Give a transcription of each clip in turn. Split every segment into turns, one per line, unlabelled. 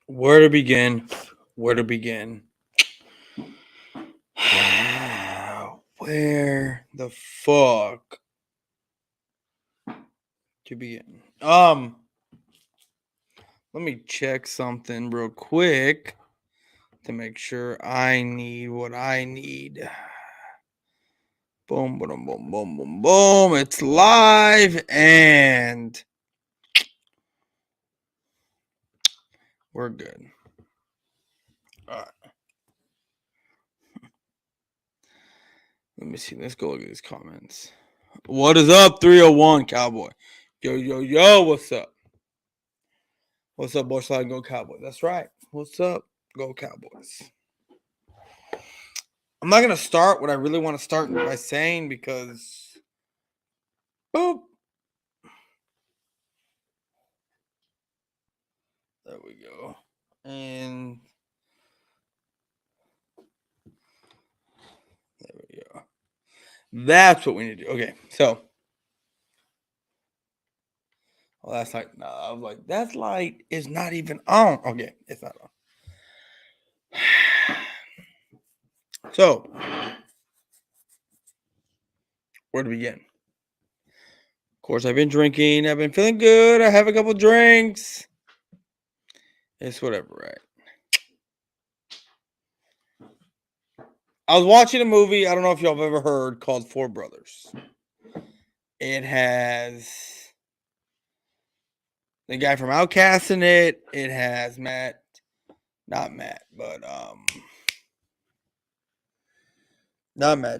Where to begin? Where to begin? Where the fuck to begin? Let me check something real quick to make sure I need what I need. Boom, boom, boom, boom, boom, boom. It's live and we're good. All right. Let me see. Let's go look at these comments. What is up, 301 Cowboy? Yo, yo, yo, what's up? What's up, Boyz4Life? Go Cowboys. That's right. What's up? Go Cowboys. I'm not going to start what I really want to start by saying because, boop. There we go. And there we go. That's what we need to do. Okay, so. Well, that's like, no, I was like, that light is not even on. Okay, it's not on. So, where to begin? Of course, I've been drinking. I've been feeling good. I have a couple drinks. It's whatever, right? I was watching a movie. I don't know if y'all have ever heard called Four Brothers. It has the guy from Outkast in it. It has not Matt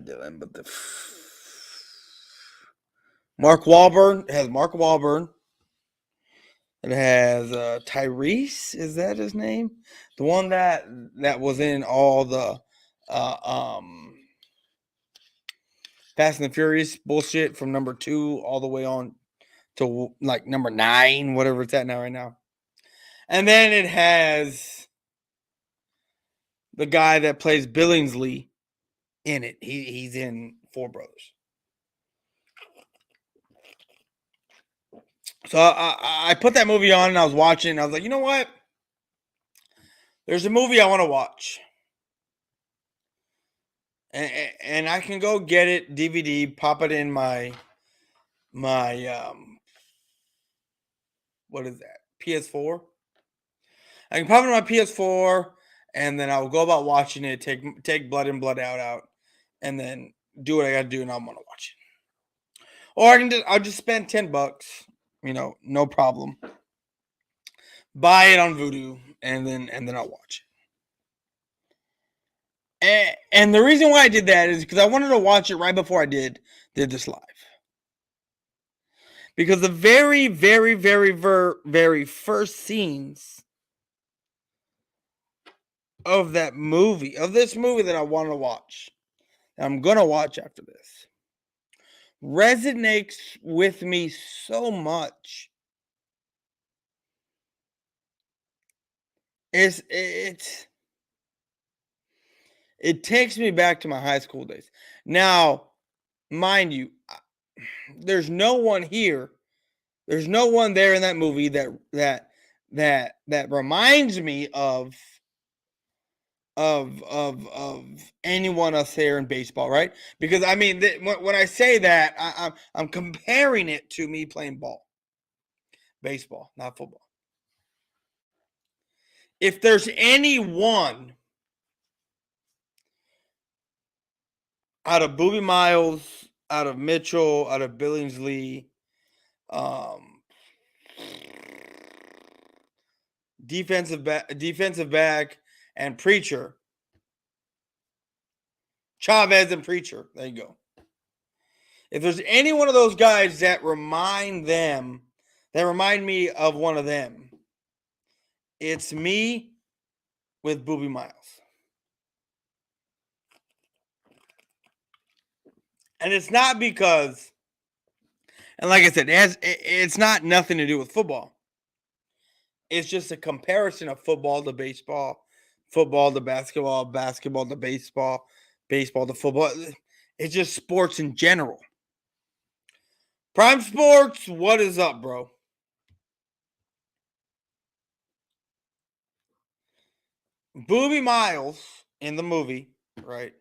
Dillon, but the Mark Wahlberg. It has Mark Wahlberg. It has Tyrese. Is that his name? The one that was in all the Fast and the Furious bullshit from number 2 all the way on to like number 9, whatever it's at now right now. And then it has the guy that plays Billingsley in it. He's in Four Brothers. So I put that movie on and I was watching. And I was like, you know what? There's a movie I want to watch. And I can go get it DVD, pop it in my what is that? PS4. I can pop it in my PS4 and then I'll go about watching it, take Blood In Blood Out, and then do what I gotta do, and I'm gonna watch it. Or I'll just spend $10, no problem. Buy it on Vudu, and then I'll watch it. And the reason why I did that is because I wanted to watch it right before I did this live. Because the very, very, very, very, very first scenes of this movie that I want to watch, and I'm gonna watch after this, resonates with me so much. It takes me back to my high school days. Now, mind you, there's no one here. There's no one there in that movie that reminds me of anyone else there in baseball, right? Because I mean, when I say that, I'm comparing it to me playing baseball, not football. If there's anyone out of Boobie Miles, out of Mitchell, out of Billingsley, defensive back, and Preacher, Chavez and Preacher. There you go. If there's any one of those guys that remind me of one of them, it's me with Boobie Miles. And it's not because, and like I said, it's not nothing to do with football. It's just a comparison of football to baseball, football to basketball, basketball to baseball, baseball to football. It's just sports in general. Prime Sports, what is up, bro? Booby Miles in the movie, right?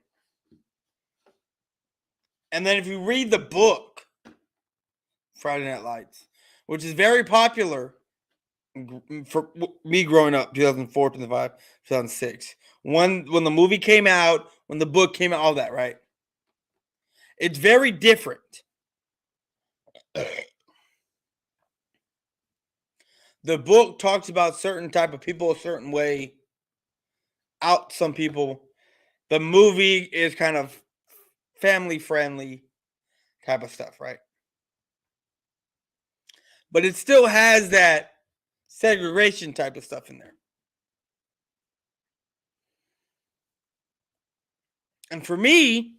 And then if you read the book, Friday Night Lights, which is very popular for me growing up, 2004, 2005, 2006. When the movie came out, when the book came out, all that, right? It's very different. The book talks about certain type of people a certain way, out some people. The movie is kind of family friendly type of stuff, right? But it still has that segregation type of stuff in there. And for me,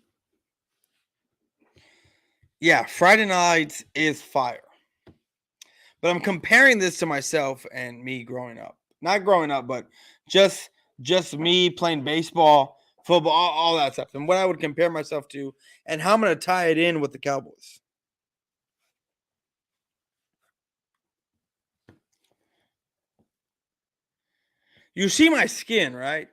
yeah, Friday Nights is fire. But I'm comparing this to myself and me growing up. Not growing up, but just me playing baseball, football, all that stuff. And what I would compare myself to and how I'm going to tie it in with the Cowboys. You see my skin, right?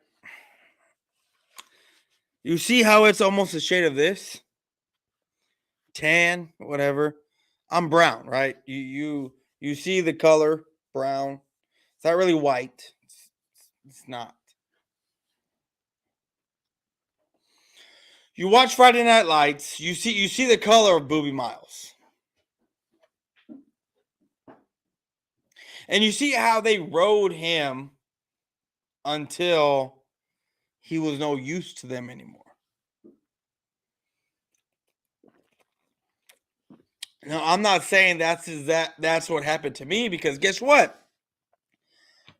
You see how it's almost a shade of this? Tan, whatever. I'm brown, right? You see the color brown. It's not really white. It's not. You watch Friday Night Lights, you see the color of Booby Miles. And you see how they rode him until he was no use to them anymore. Now, I'm not saying that's what happened to me, because guess what?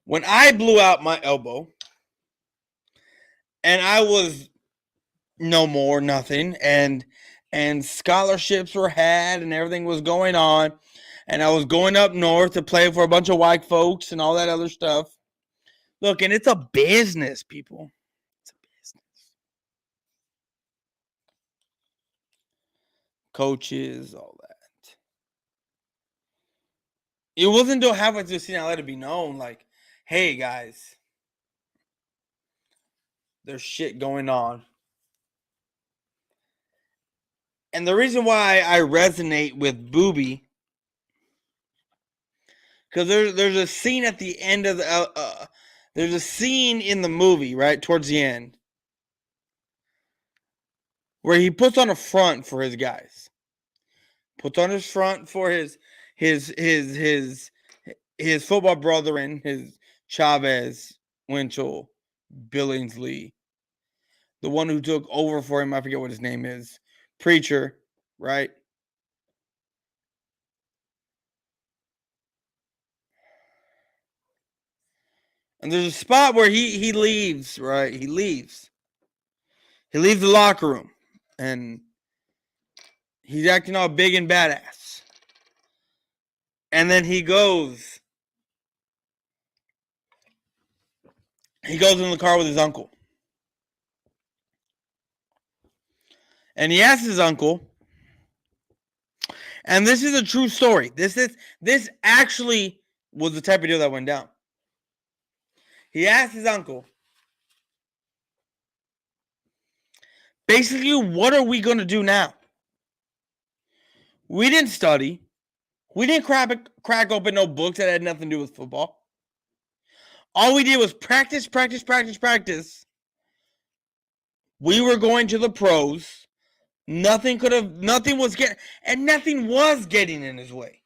When I blew out my elbow and I was no more, nothing, and scholarships were had and everything was going on, and I was going up north to play for a bunch of white folks and all that other stuff. Look, and it's a business, people. It's a business. Coaches, all that. It wasn't until halfway through the season I let it be known, like, hey guys, there's shit going on. And the reason why I resonate with Booby, because there's a scene at the end of the there's a scene in the movie, right towards the end, where he puts on a front for his guys. Puts on his front for his football brethren, his Chavez, Winchell, Billingsley, the one who took over for him. I forget what his name is. Preacher, right? And there's a spot where he leaves, right? He leaves the locker room, and he's acting all big and badass. And then he goes in the car with his uncle. And he asks his uncle, and this is a true story. This actually was the type of deal that went down. He asked his uncle, basically, what are we going to do now? We didn't study. We didn't crack open no books that had nothing to do with football. All we did was practice. We were going to the pros. Nothing was getting in his way.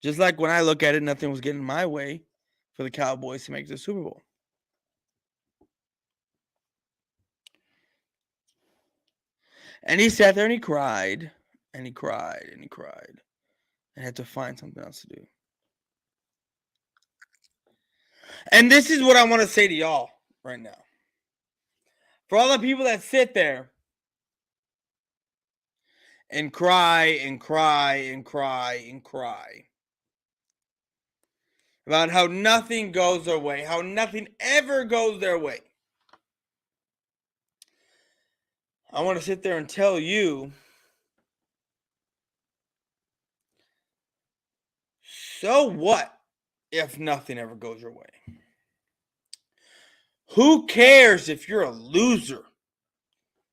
Just like when I look at it, nothing was getting in my way for the Cowboys to make the Super Bowl. And he sat there and he cried, and he cried, and he cried, and had to find something else to do. And this is what I want to say to y'all right now. For all the people that sit there and cry and cry and cry and cry about how nothing goes their way, how nothing ever goes their way, I want to sit there and tell you, so what if nothing ever goes your way. Who cares if you're a loser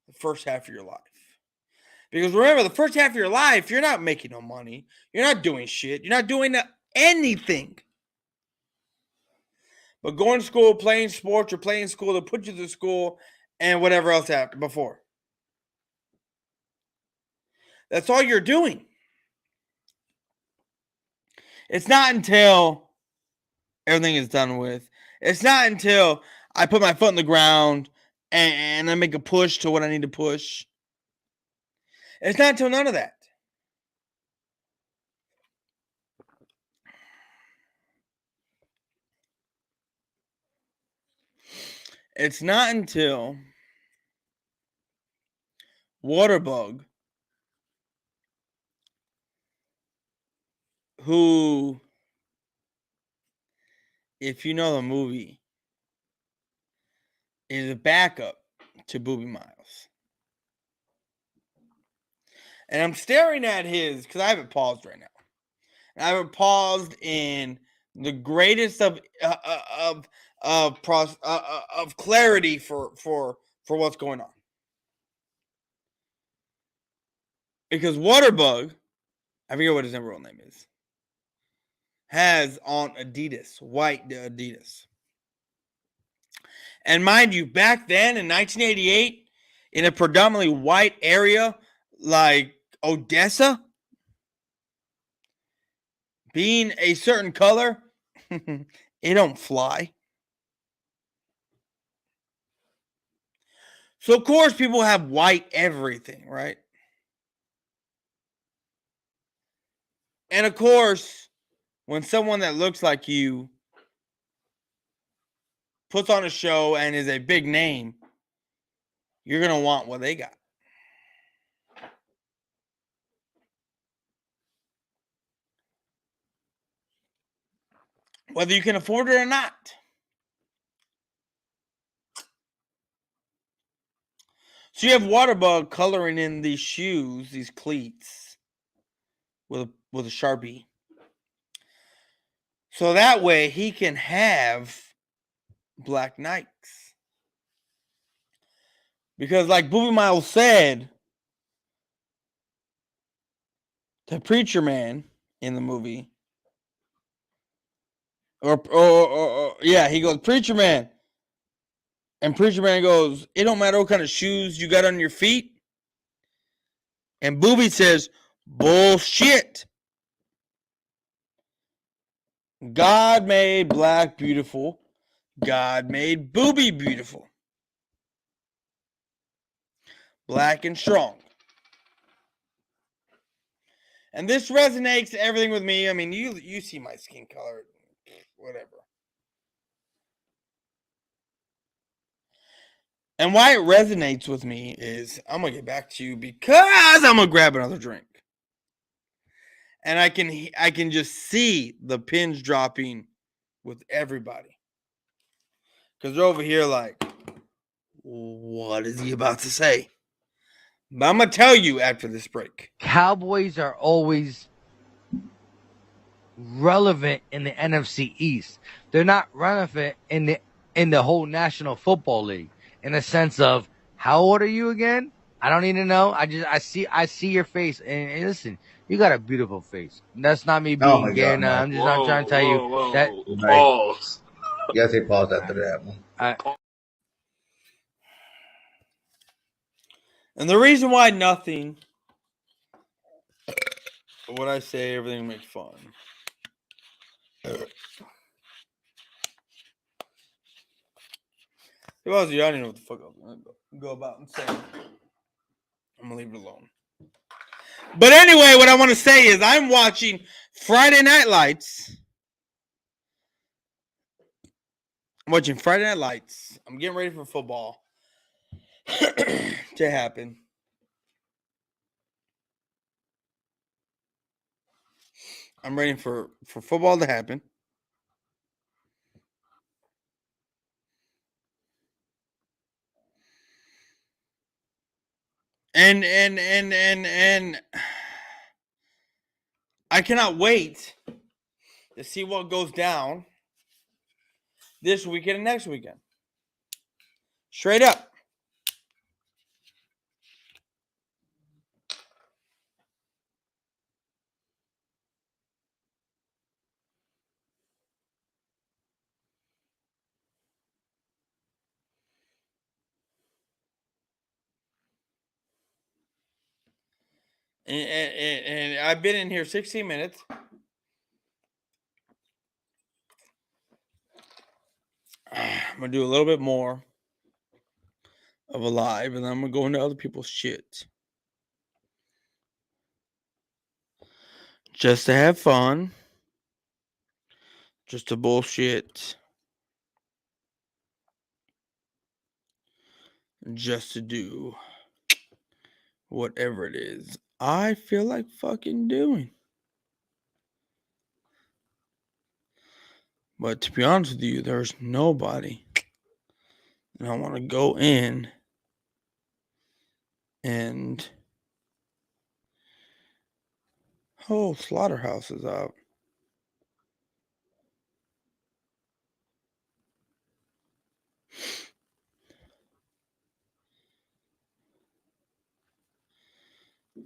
the first half of your life? Because remember, the first half of your life, you're not making no money. You're not doing shit. You're not doing anything. But going to school, playing sports, or playing school, they put you to school, and whatever else happened before. That's all you're doing. It's not until everything is done with. It's not until I put my foot in the ground and I make a push to what I need to push. It's not until none of that. It's not until Waterbug, who, if you know the movie, is a backup to Booby Miles. And I'm staring at his, because I have it paused right now. And I have it paused in the greatest of clarity for what's going on. Because Waterbug, I forget what his real name is, has on Adidas, white Adidas. And mind you, back then in 1988, in a predominantly white area like Odessa, being a certain color, it don't fly. So, of course, people have white everything, right? And, of course, when someone that looks like you puts on a show and is a big name, you're going to want what they got. Whether you can afford it or not. So you have Waterbug coloring in these shoes, these cleats, with a Sharpie. So that way he can have black Nikes. Because like Booby Miles said, the preacher man in the movie, or yeah, he goes, preacher man. And preacher man goes, it don't matter what kind of shoes you got on your feet. And Booby says, bullshit. God made black beautiful. God made Booby beautiful. Black and strong. And this resonates everything with me. I mean, you see my skin color, whatever. And why it resonates with me is I'm going to get back to you because I'm going to grab another drink. And I can just see the pins dropping with everybody. Because they're over here like, what is he about to say? But I'm going to tell you after this break.
Cowboys are always relevant in the NFC East. They're not relevant in the whole National Football League in the sense of, how old are you again? I don't need to know. I see your face, and listen, you got a beautiful face. That's not me being gay. I'm just not trying to tell you that.
Pause.
Yes, he paused after that one.
And the reason why nothing, what I say, everything makes fun. If I was you, I didn't know what the fuck I was going to go about and say. I'm going to leave it alone. But anyway, what I want to say is I'm watching Friday Night Lights. I'm watching Friday Night Lights. I'm getting ready for football to happen. I'm waiting for football to happen. And I cannot wait to see what goes down this weekend and next weekend. Straight up. And I've been in here 16 minutes. I'm going to do a little bit more of a live, and then I'm going to go into other people's shit. Just to have fun. Just to bullshit. Just to do whatever it is I feel like fucking doing. But to be honest with you, there's nobody. And I want to go in and... Oh, Slaughterhouse is out.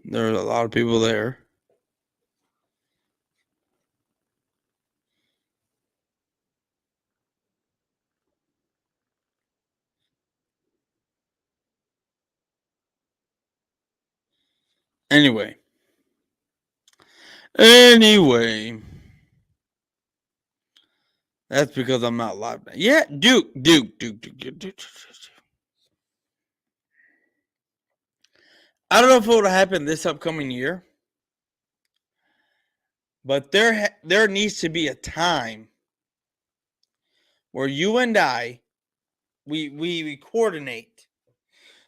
There's a lot of people there. Anyway. That's because I'm not live now. Yeah, Duke. I don't know if it would happen this upcoming year, but there needs to be a time where you and I, we coordinate.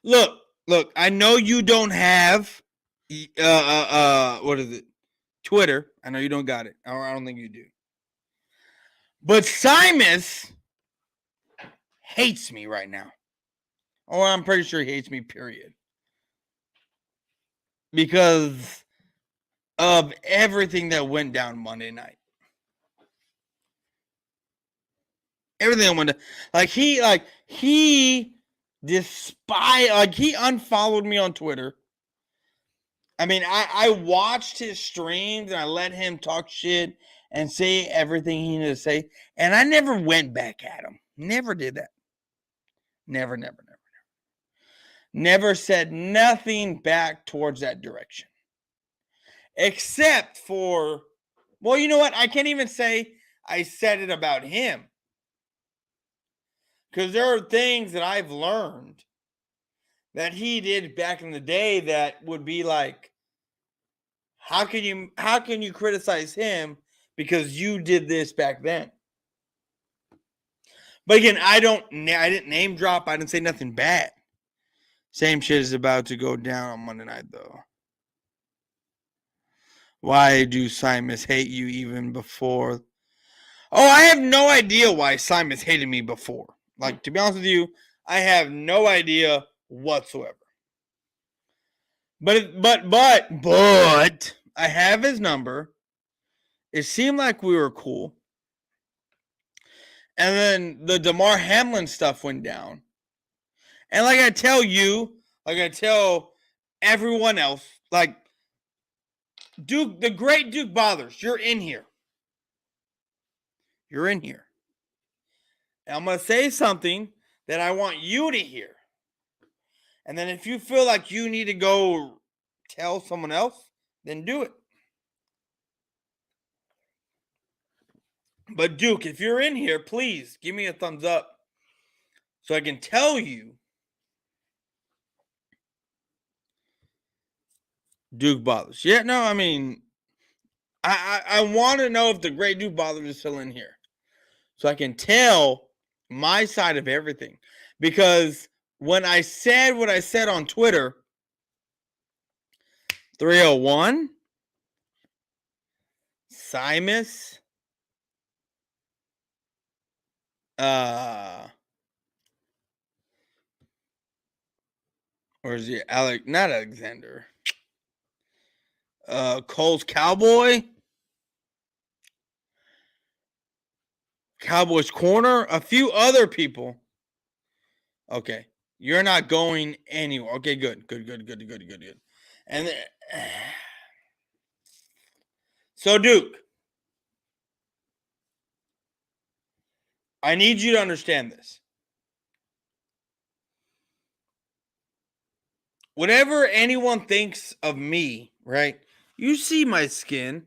Look, I know you don't have, what is it? Twitter. I know you don't got it. I don't think you do. But Simus hates me right now. Oh, I'm pretty sure he hates me, period. Because of everything that went down Monday night. Everything that went down. He unfollowed me on Twitter. I mean, I watched his streams and I let him talk shit and say everything he needed to say. And I never went back at him. Never did that. Never. Never said nothing back towards that direction. Except for, well, you know what? I can't even say I said it about him. Because there are things that I've learned that he did back in the day that would be like, how can you criticize him because you did this back then? But again, I didn't name drop. I didn't say nothing bad. Same shit is about to go down on Monday night, though. Why do Simus hate you even before? Oh, I have no idea why Simus hated me before. Like, to be honest with you, I have no idea whatsoever. But I have his number. It seemed like we were cool. And then the DeMar Hamlin stuff went down. And like I tell you, like I tell everyone else, like, Duke, the great Duke Bothers, you're in here. You're in here. And I'm going to say something that I want you to hear. And then if you feel like you need to go tell someone else, then do it. But Duke, if you're in here, please give me a thumbs up so I can tell you Duke Bothers. Yeah, no, I mean, I want to know if the great Duke Bothers is still in here so I can tell my side of everything. Because when I said what I said on Twitter, 301, Simus, or is it not Alexander? Cole's Cowboy. Cowboys Corner, a few other people. Okay. You're not going anywhere. Okay, good. And so, Duke, I need you to understand this. Whatever anyone thinks of me, right? You see my skin.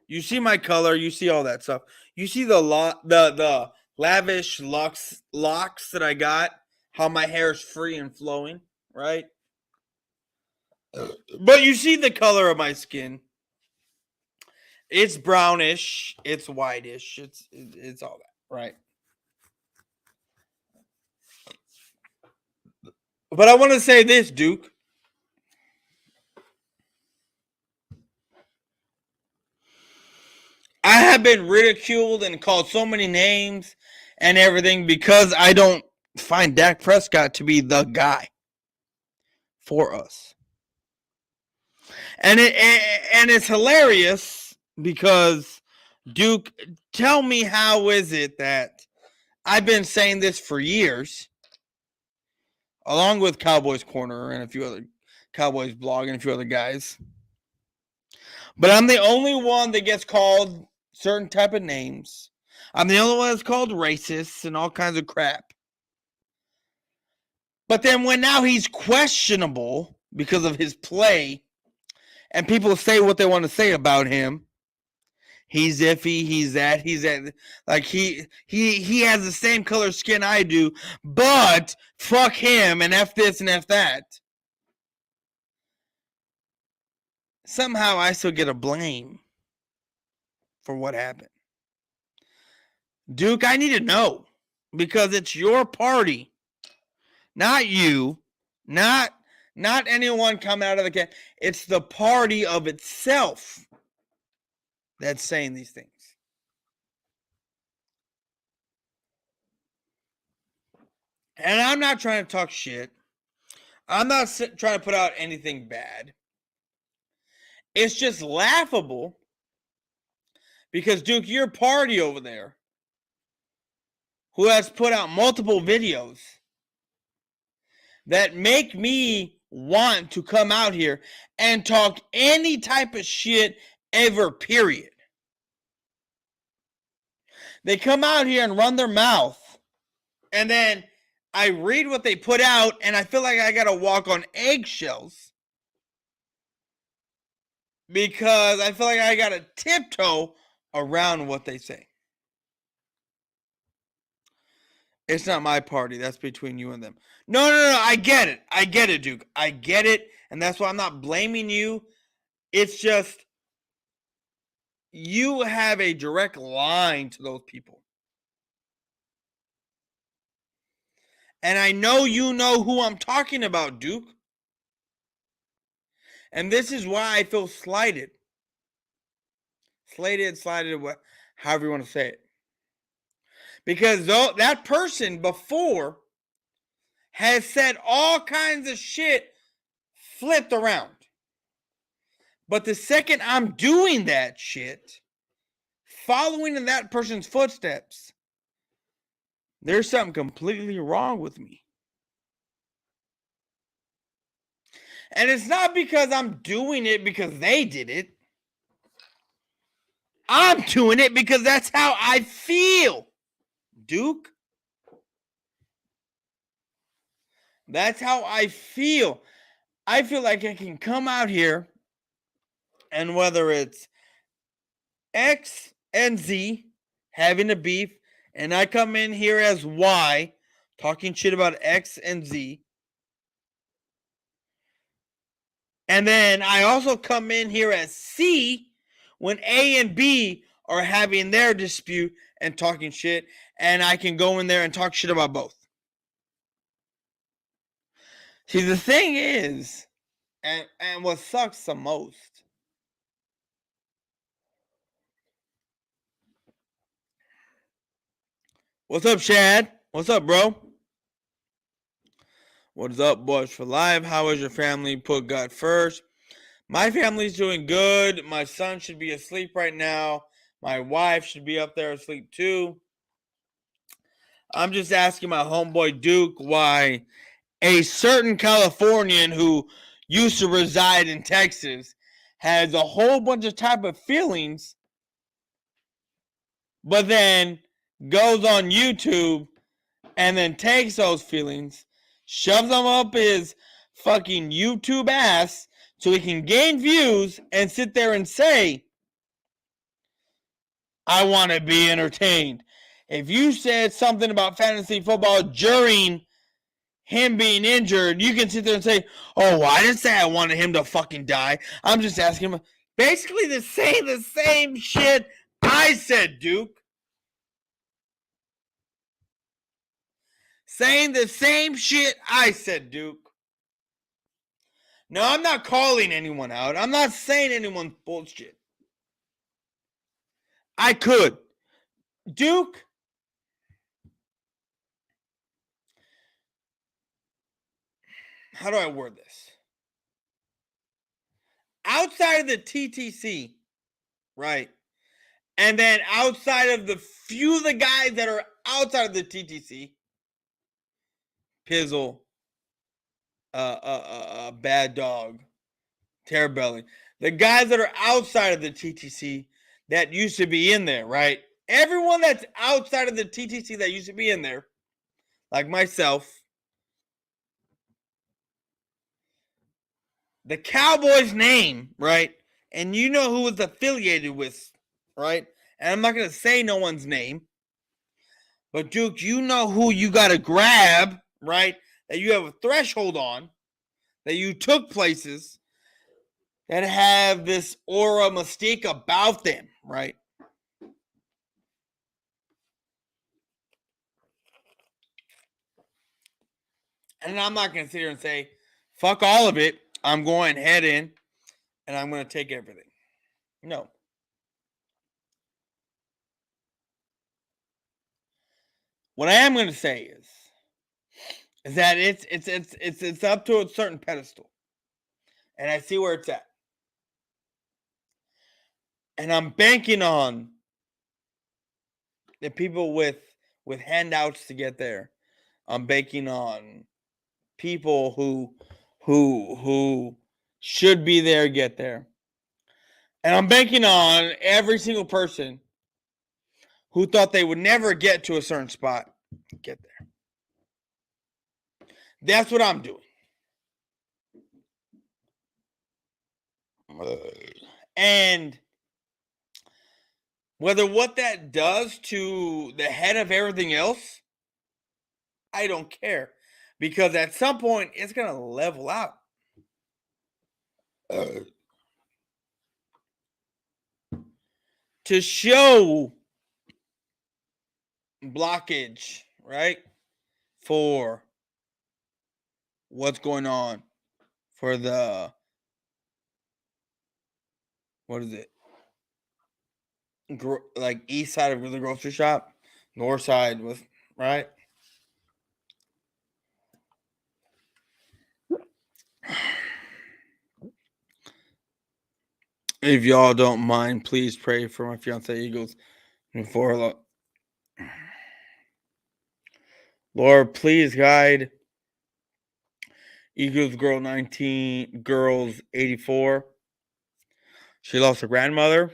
You see my color. You see all that stuff. You see the lavish locks that I got. How my hair is free and flowing, right? But you see the color of my skin. It's brownish. It's whitish. It's all that, right? But I want to say this, Duke. I have been ridiculed and called so many names and everything because I don't find Dak Prescott to be the guy for us. And it's hilarious because, Duke, tell me, how is it that I've been saying this for years, along with Cowboys Corner and a few other Cowboys blog and a few other guys, but I'm the only one that gets called certain type of names. I'm the only one that's called racist and all kinds of crap. But then when now he's questionable because of his play, and people say what they want to say about him, he's iffy, he's that. Like he has the same color skin I do, but fuck him and F this and F that. Somehow I still get a blame for what happened. Duke, I need to know, because it's your party, not you, not anyone coming out of the camp. It's the party of itself that's saying these things. And I'm not trying to talk shit. I'm not trying to put out anything bad. It's just laughable because, Duke, your party over there, who has put out multiple videos that make me want to come out here and talk any type of shit ever, period. They come out here and run their mouth, and then I read what they put out, and I feel like I got to walk on eggshells because I feel like I got to tiptoe around what they say. It's not my party. That's between you and them. No. I get it, Duke. I get it. And that's why I'm not blaming you. It's just you have a direct line to those people. And I know you know who I'm talking about, Duke. And this is why I feel slighted. Slighted, however you want to say it. Because that person before has said all kinds of shit flipped around. But the second I'm doing that shit, following in that person's footsteps, there's something completely wrong with me. And it's not because I'm doing it because they did it. I'm doing it because that's how I feel, Duke. That's how I feel. I feel like I can come out here, and whether it's X and Z having a beef, and I come in here as Y talking shit about X and Z, and then I also come in here as C when A and B are having their dispute and talking shit, and I can go in there and talk shit about both. See, the thing is, and what sucks the most, what's up, Chad? What's up, bro? What's up, Boyz4Life? How is your family? Put God first. My family's doing good. My son should be asleep right now. My wife should be up there asleep too. I'm just asking my homeboy Duke why a certain Californian who used to reside in Texas has a whole bunch of type of feelings, but then goes on YouTube and then takes those feelings, shoves them up his fucking YouTube ass so he can gain views and sit there and say, I want to be entertained. If you said something about fantasy football during him being injured, you can sit there and say, oh, I didn't say I wanted him to fucking die. I'm just asking him. Basically, the same shit I said, Duke. Saying the same shit I said, Duke. No, I'm not calling anyone out. I'm not saying anyone's bullshit. I could. Duke, how do I word this? Outside of the TTC, right? And then outside of the few of the guys that are outside of the TTC, Pizzle, Bad Dog, Terrabelly, the guys that are outside of the TTC that used to be in there, right? Everyone that's outside of the TTC that used to be in there, like myself, the Cowboys name, right? And you know who was affiliated with, right? And I'm not going to say no one's name, but Duke, you know who you got to grab, right? That you have a threshold on, that you took places that have this aura mystique about them, right? And I'm not going to sit here and say, fuck all of it. I'm going head in and I'm going to take everything. No. What I am going to say is that it's up to a certain pedestal. And I see where it's at. And I'm banking on the people with handouts to get there. I'm banking on people who should be there get there. And I'm banking on every single person who thought they would never get to a certain spot get there. That's what I'm doing. And whether what that does to the head of everything else, I don't care. Because at some point, it's going to level out. To show blockage, right? For what's going on for the, what is it? Like east side of the grocery shop, north side was, right? If y'all don't mind, please pray for my fiance Eagles before Lord, please guide Eagles girl 19, girls 84. She lost her grandmother.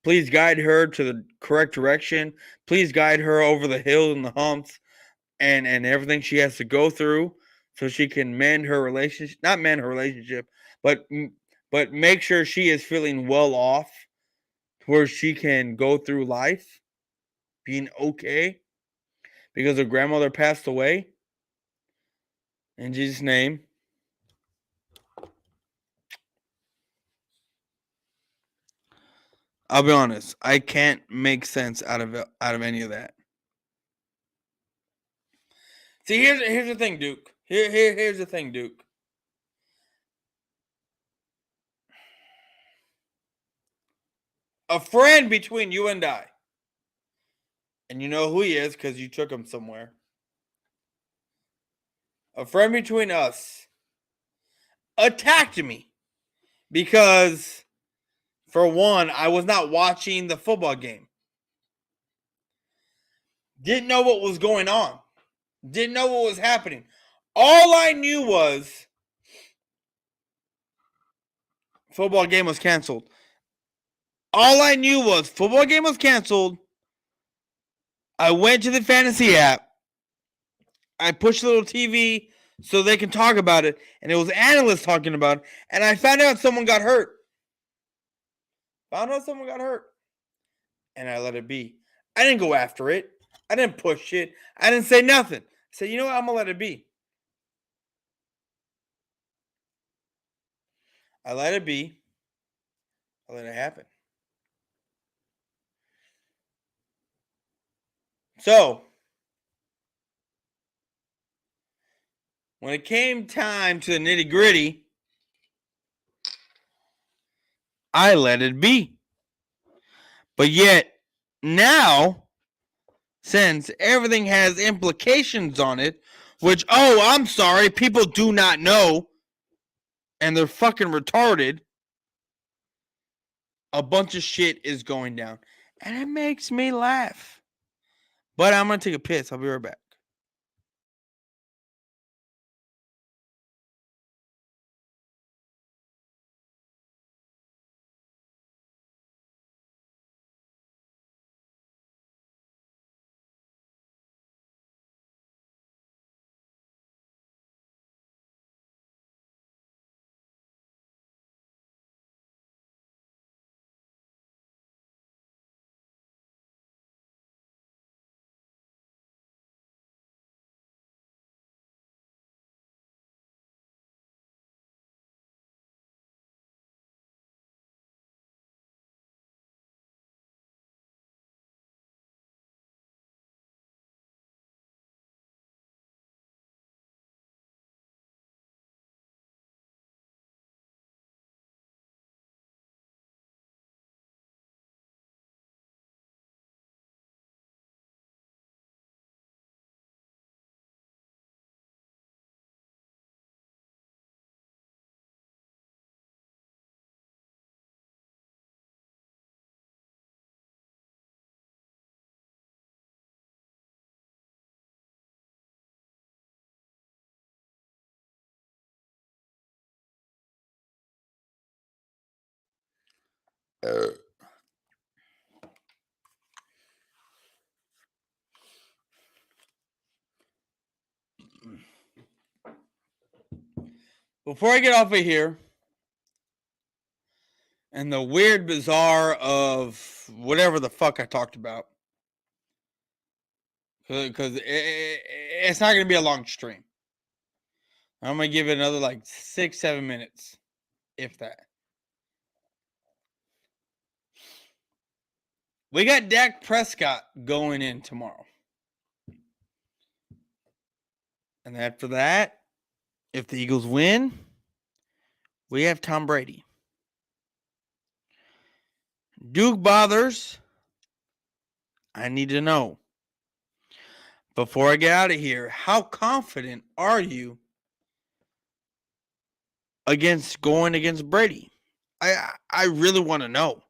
Please guide her to the correct direction. Please guide her over the hills and the humps and everything she has to go through so she can mend her relationship. Not mend her relationship, but make sure she is feeling well off where she can go through life being okay because her grandmother passed away. In Jesus' name. I'll be honest. I can't make sense out of any of that. See, here's the thing, Duke. Here's the thing, Duke. A friend between you and I, and you know who he is because you took him somewhere. A friend between us attacked me because For one, I was not watching the football game. Didn't know what was going on. Didn't know what was happening. All I knew was football game was canceled. All I knew was football game was canceled. I went to the fantasy app. I pushed the little TV so they can talk about it. And it was analysts talking about it. And I found out someone got hurt. And I let it be. I didn't go after it. I didn't push it. I didn't say nothing. I said, you know what? I'm going to let it be. I let it be. I let it happen. So, when it came time to the nitty gritty, I let it be. But yet, now, since everything has implications on it, which, I'm sorry, people do not know, and they're fucking retarded, a bunch of shit is going down. And it makes me laugh. But I'm going to take a piss. I'll be right back. Before I get off of here, and the weird bizarre of whatever the fuck I talked about, because it's not going to be a long stream. I'm going to give it another 6-7 minutes, if that. We got Dak Prescott going in tomorrow. And after that, if the Eagles win, we have Tom Brady. Duke bothers. I need to know, before I get out of here, how confident are you going against Brady? I really want to know.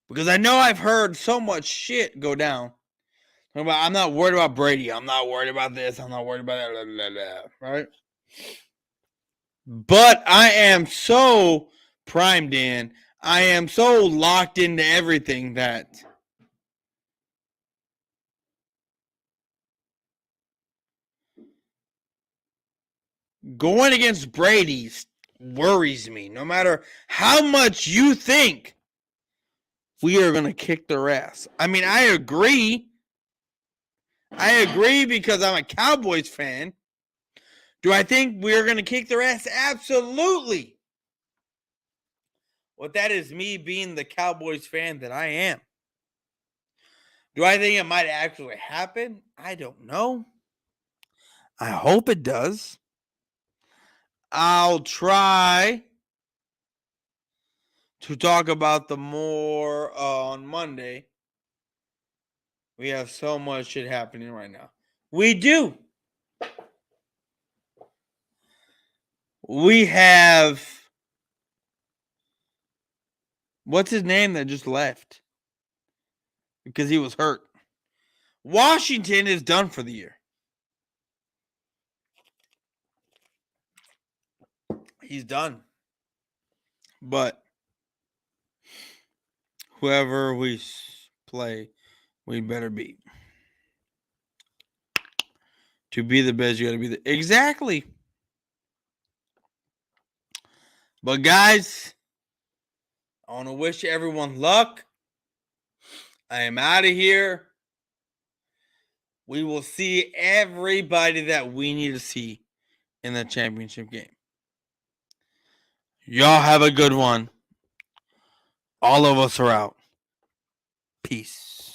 Because I know I've heard so much shit go down. I'm not worried about Brady. I'm not worried about this. I'm not worried about that. Blah, blah, blah, right? But I am so primed in. I am so locked into everything that going against Brady worries me. No matter how much you think we are going to kick their ass. I mean, I agree. I agree because I'm a Cowboys fan. Do I think we're going to kick their ass? Absolutely. Well, that is me being the Cowboys fan that I am. Do I think it might actually happen? I don't know. I hope it does. I'll try to talk about the more on Monday. We have so much shit happening right now. We do. We have What's his name that just left? Because he was hurt. Washington is done for the year. He's done. But whoever we play, we better beat. To be the best, you got to be the... Exactly. But guys, I want to wish everyone luck. I am out of here. We will see everybody that we need to see in the championship game. Y'all have a good one. All of us are out. Peace.